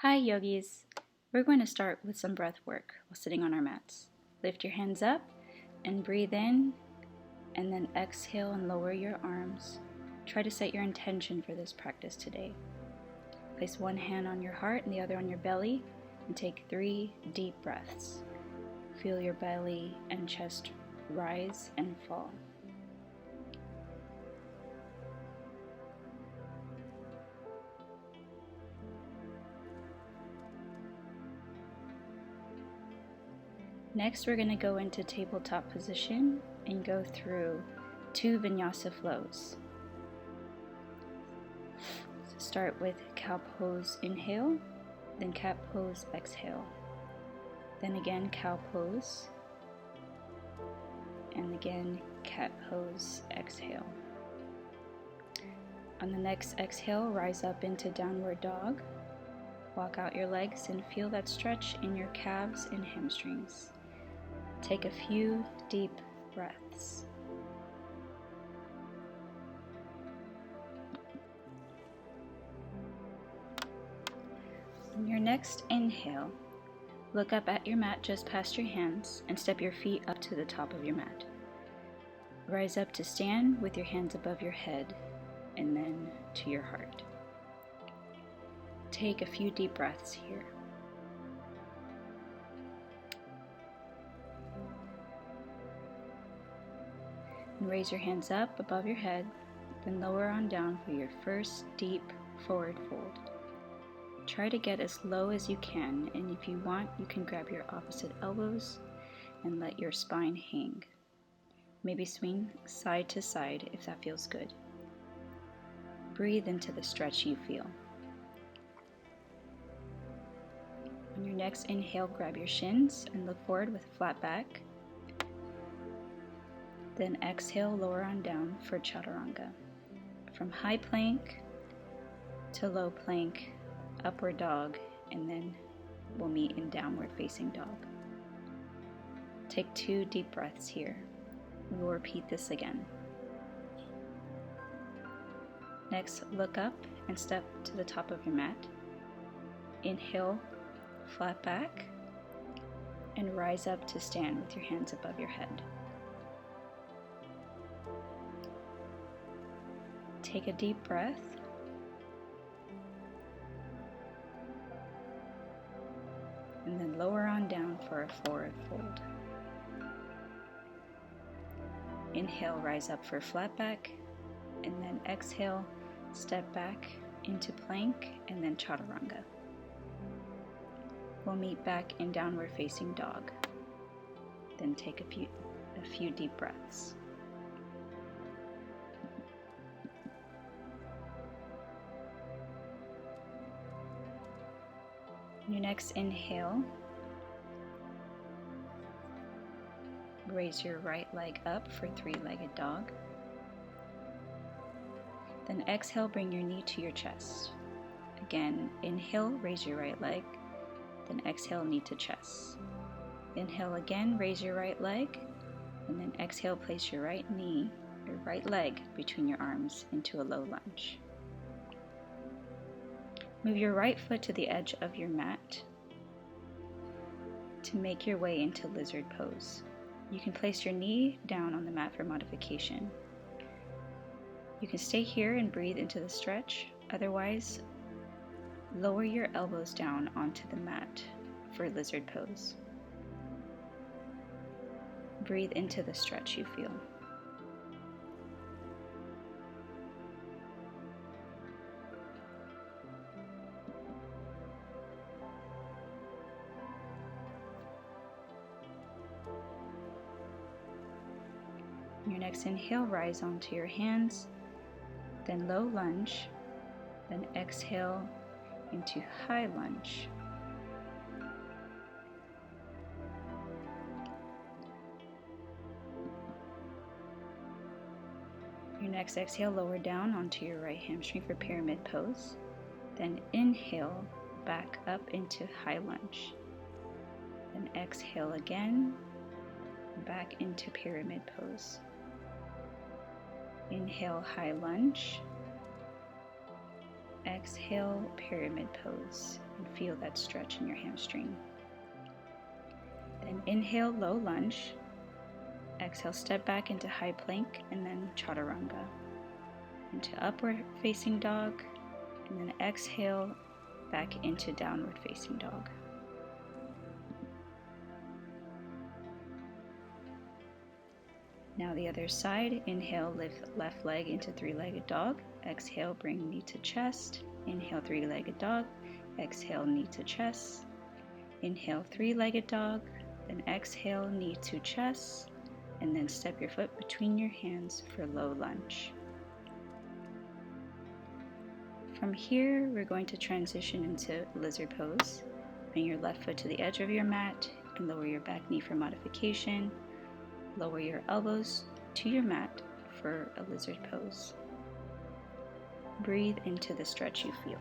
Hi yogis! We're going to start with some breath work while sitting on our mats. Lift your hands up and breathe in, and then exhale and lower your arms. Try to set your intention for this practice today. Place one hand on your heart and the other on your belly, and take 3 deep breaths. Feel your belly and chest rise and fall. Next, we're going to go into tabletop position and go through 2 vinyasa flows. So start with cow pose inhale, then cat pose exhale, then again cow pose, and again cat pose exhale. On the next exhale, rise up into downward dog. Walk out your legs and feel that stretch in your calves and hamstrings. Take a few deep breaths. On your next inhale, look up at your mat just past your hands and step your feet up to the top of your mat. Rise up to stand with your hands above your head and then to your heart. Take a few deep breaths here. And raise your hands up above your head, then lower on down for your first deep forward fold. Try to get as low as you can, and if you want, you can grab your opposite elbows and let your spine hang. Maybe swing side to side if that feels good. Breathe into the stretch you feel. On your next inhale, grab your shins and look forward with a flat back. Then exhale, lower on down for chaturanga. From high plank to low plank, upward dog, and then we'll meet in downward facing dog. Take 2 deep breaths here. We will repeat this again. Next, look up and step to the top of your mat. Inhale, flat back, and rise up to stand with your hands above your head. Take a deep breath. And then lower on down for a forward fold. Inhale, rise up for flat back, and then exhale, step back into plank, and then chaturanga. We'll meet back in downward facing dog. Then take a few deep breaths. Your next inhale, raise your right leg up for 3-legged dog. Then exhale, bring your knee to your chest. Again, inhale, raise your right leg. Then exhale, knee to chest. Inhale again, raise your right leg. And then exhale, place your right knee, your right leg between your arms into a low lunge. Move your right foot to the edge of your mat to make your way into lizard pose. You can place your knee down on the mat for modification. You can stay here and breathe into the stretch. Otherwise, lower your elbows down onto the mat for lizard pose. Breathe into the stretch you feel. Your next inhale, rise onto your hands, then low lunge, then exhale into high lunge. Your next exhale, lower down onto your right hamstring for pyramid pose. Then inhale, back up into high lunge. Then exhale again, back into pyramid pose. Inhale, high lunge. exhale, pyramid pose, and feel that stretch in your hamstring. Then inhale, low lunge. Exhale, step back into high plank, and then chaturanga. Into upward facing dog, and then exhale back into downward facing dog. Now the other side. Inhale, lift left leg into three-legged dog. Exhale, bring knee to chest. Inhale, three-legged dog. Exhale, knee to chest. Inhale, three-legged dog. Then exhale, knee to chest. And then step your foot between your hands for low lunge. From here, we're going to transition into lizard pose. Bring your left foot to the edge of your mat and lower your back knee for modification. Lower your elbows to your mat for a lizard pose. Breathe into the stretch you feel.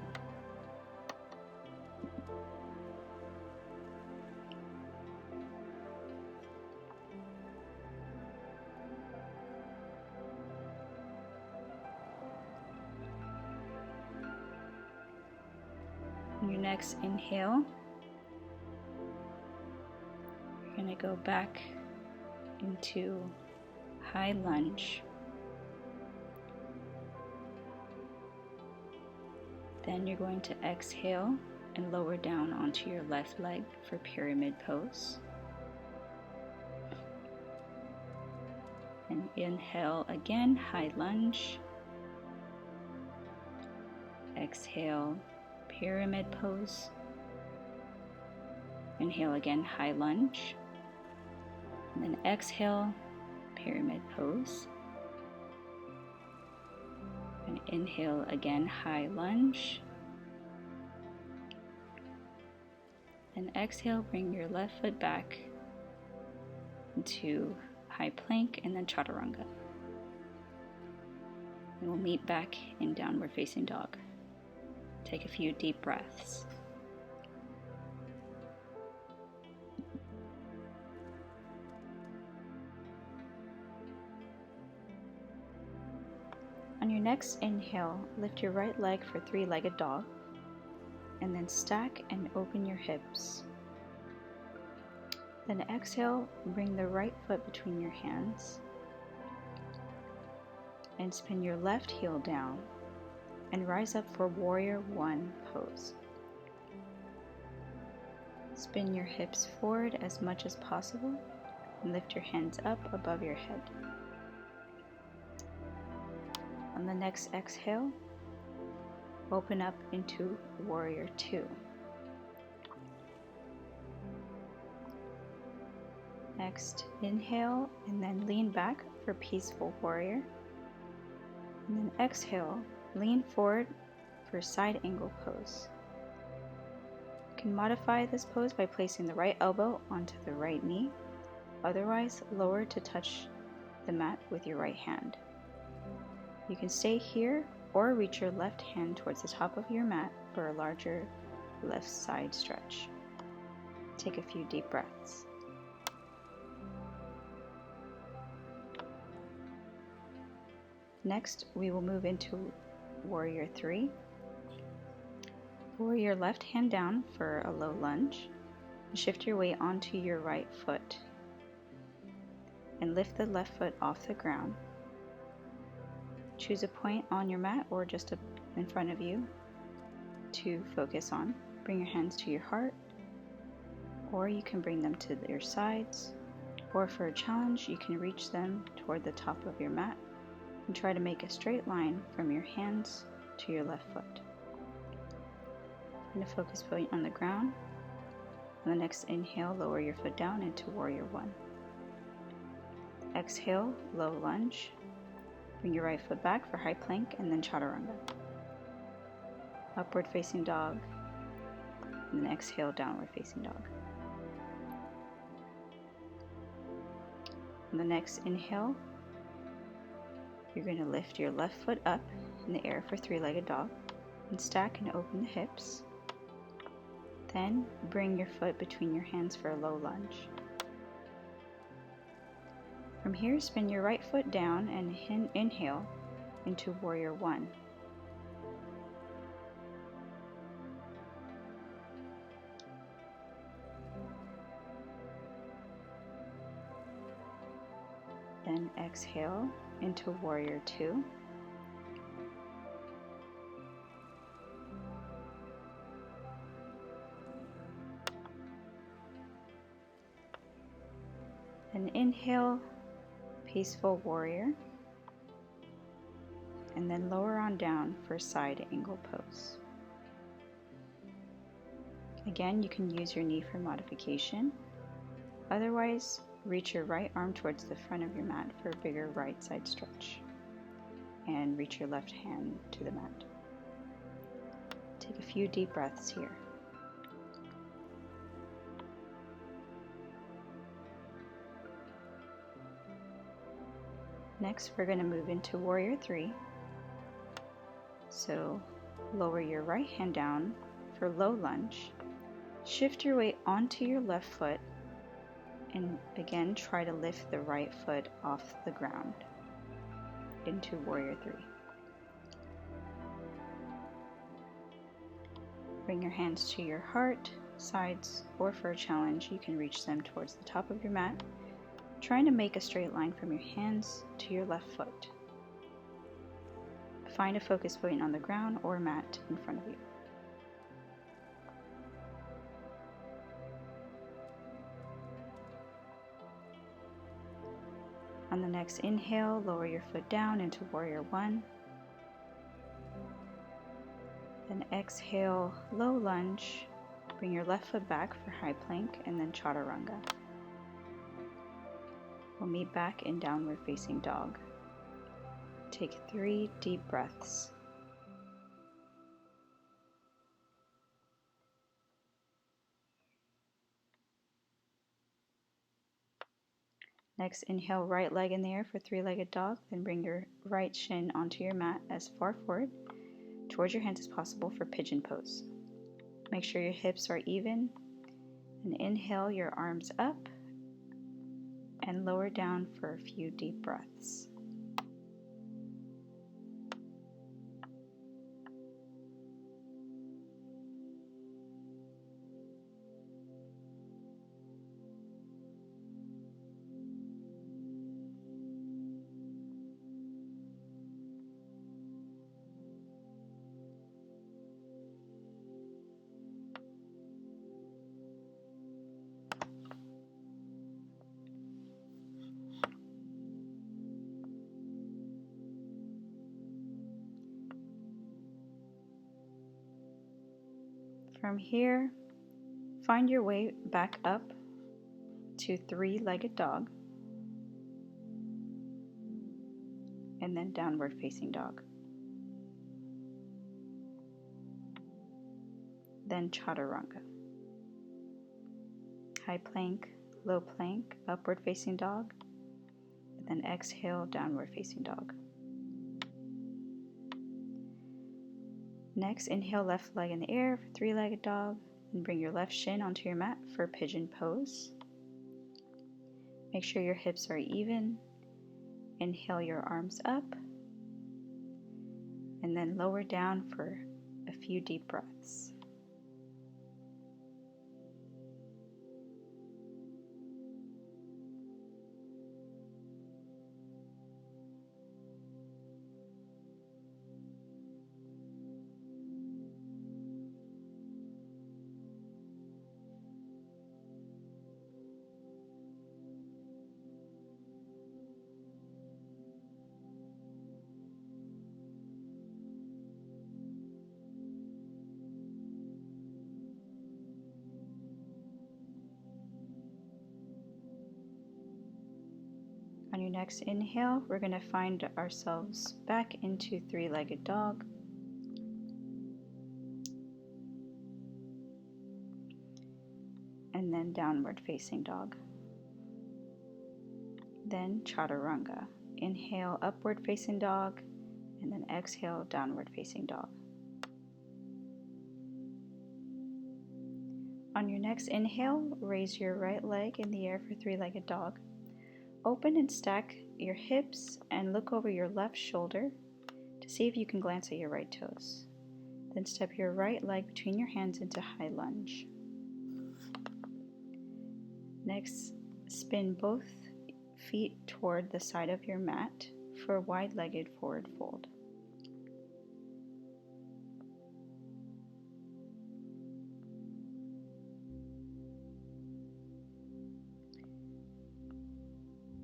On your next inhale, you're going to go back into high lunge. Then you're going to exhale and lower down onto your left leg for pyramid pose. And inhale again, high lunge. Exhale, pyramid pose. Inhale again, high lunge. And then exhale, pyramid pose. And inhale again, high lunge. And exhale, bring your left foot back into high plank and then chaturanga. And we'll meet back in downward facing dog. Take a few deep breaths. On your next inhale, lift your right leg for three-legged dog, and then stack and open your hips. Then exhale, bring the right foot between your hands, and spin your left heel down, and rise up for warrior one pose. Spin your hips forward as much as possible, and lift your hands up above your head. On the next exhale, open up into warrior two. Next, inhale and then lean back for peaceful warrior. And then exhale, lean forward for side angle pose. You can modify this pose by placing the right elbow onto the right knee. Otherwise, lower to touch the mat with your right hand. You can stay here or reach your left hand towards the top of your mat for a larger left side stretch. Take a few deep breaths. Next, we will move into warrior three. Lower your left hand down for a low lunge. And shift your weight onto your right foot. And lift the left foot off the ground. Choose a point on your mat or just in front of you to focus on. Bring your hands to your heart, or you can bring them to your sides, or for a challenge, you can reach them toward the top of your mat and try to make a straight line from your hands to your left foot. And a focus point on the ground. On the next inhale, lower your foot down into warrior one. Exhale, low lunge. Bring your right foot back for high plank and then chaturanga. Upward facing dog, and then exhale, downward facing dog. On the next inhale, you're going to lift your left foot up in the air for three-legged dog and stack and open the hips. Then bring your foot between your hands for a low lunge. From here, spin your right foot down and inhale into warrior one. then exhale into warrior two. Then inhale, peaceful warrior, and then lower on down for side angle pose. Again, you can use your knee for modification. Otherwise, reach your right arm towards the front of your mat for a bigger right side stretch. And reach your left hand to the mat. Take a few deep breaths here. Next, we're going to move into warrior three. So lower your right hand down for low lunge. Shift your weight onto your left foot, and again try to lift the right foot off the ground into warrior three. Bring your hands to your heart, sides, or for a challenge, you can reach them towards the top of your mat, trying to make a straight line from your hands to your left foot. Find a focus point on the ground or mat in front of you. On the next inhale, lower your foot down into warrior one. Then exhale, low lunge. Bring your left foot back for high plank and then chaturanga. We'll meet back in downward facing dog. Take 3 deep breaths. Next, inhale right leg in the air for 3-legged dog, then bring your right shin onto your mat as far forward towards your hands as possible for pigeon pose. Make sure your hips are even, and inhale your arms up and lower down for a few deep breaths. From here, find your way back up to 3-legged dog, and then downward facing dog. Then chaturanga. High plank, low plank, upward facing dog, and then exhale, downward facing dog. Next, inhale left leg in the air for 3-legged dog, and bring your left shin onto your mat for pigeon pose. Make sure your hips are even. Inhale your arms up, and then lower down for a few deep breaths. On your next inhale, we're going to find ourselves back into 3-legged dog. And then downward facing dog. Then chaturanga. Inhale, upward facing dog, and then exhale, downward facing dog. On your next inhale, raise your right leg in the air for 3-legged dog. Open and stack your hips and look over your left shoulder to see if you can glance at your right toes. Then step your right leg between your hands into high lunge. Next, spin both feet toward the side of your mat for a wide-legged forward fold.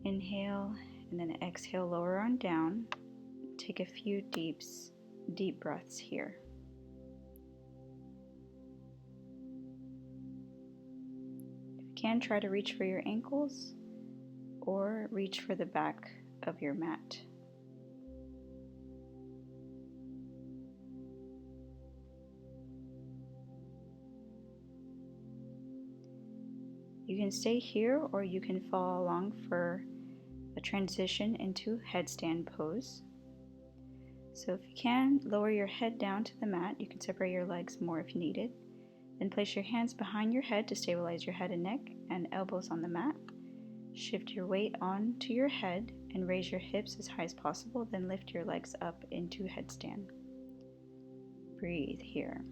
Inhale and then exhale, lower on down. Take a few deep breaths here. If you can, try to reach for your ankles or reach for the back of your mat. You can stay here or you can follow along for a transition into headstand pose. So if you can, lower your head down to the mat. You can separate your legs more if you need it. Then place your hands behind your head to stabilize your head and neck and elbows on the mat. Shift your weight onto your head and raise your hips as high as possible. Then lift your legs up into headstand. Breathe here.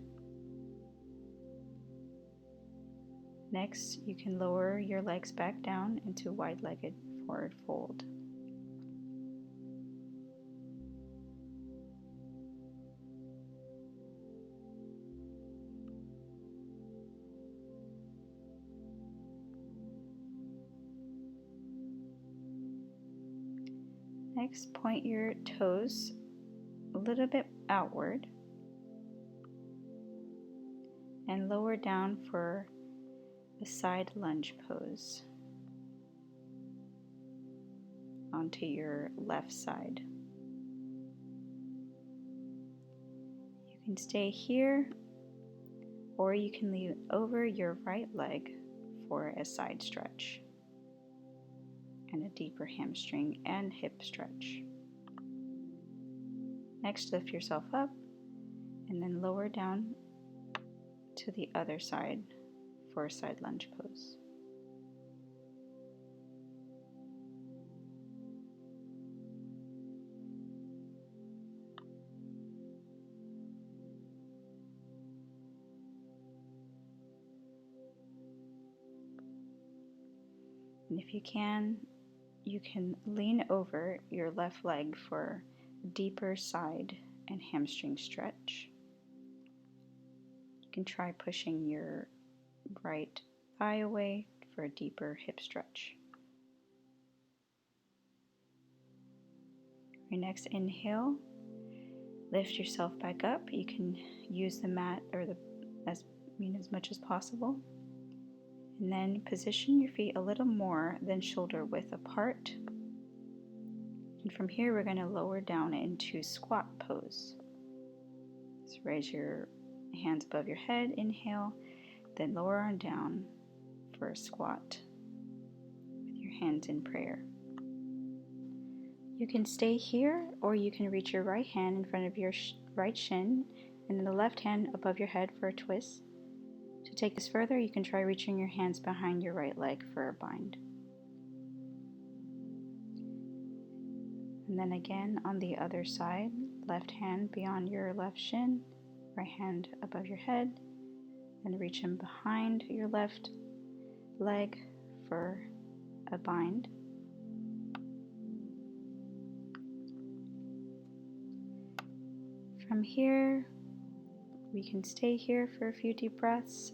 Next, you can lower your legs back down into wide-legged forward fold. Next, point your toes a little bit outward and lower down for a side lunge pose onto your left side. You can stay here or you can lean over your right leg for a side stretch and a deeper hamstring and hip stretch. Next, lift yourself up and then lower down to the other side for a side lunge pose. And if you can lean over your left leg for a deeper side and hamstring stretch. You can try pushing your right thigh away for a deeper hip stretch. Your next inhale, lift yourself back up. You can use the mat or as much as possible. And then position your feet a little more than shoulder width apart. And from here, we're going to lower down into squat pose. So raise your hands above your head, inhale, then lower on down for a squat with your hands in prayer. You can stay here or you can reach your right hand in front of your right shin and then the left hand above your head for a twist. To take this further, you can try reaching your hands behind your right leg for a bind. And then again on the other side, left hand beyond your left shin, right hand above your head, then reach in behind your left leg for a bind. From here, we can stay here for a few deep breaths,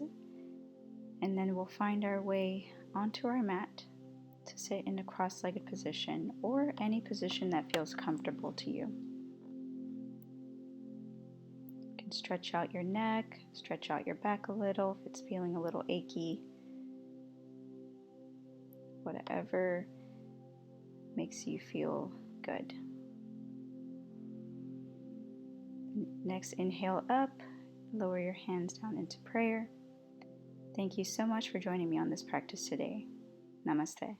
and then we'll find our way onto our mat to sit in a cross-legged position or any position that feels comfortable to you. You can stretch out your neck, stretch out your back a little if it's feeling a little achy. Whatever makes you feel good. Next, inhale up, lower your hands down into prayer. Thank you so much for joining me on this practice today. Namaste.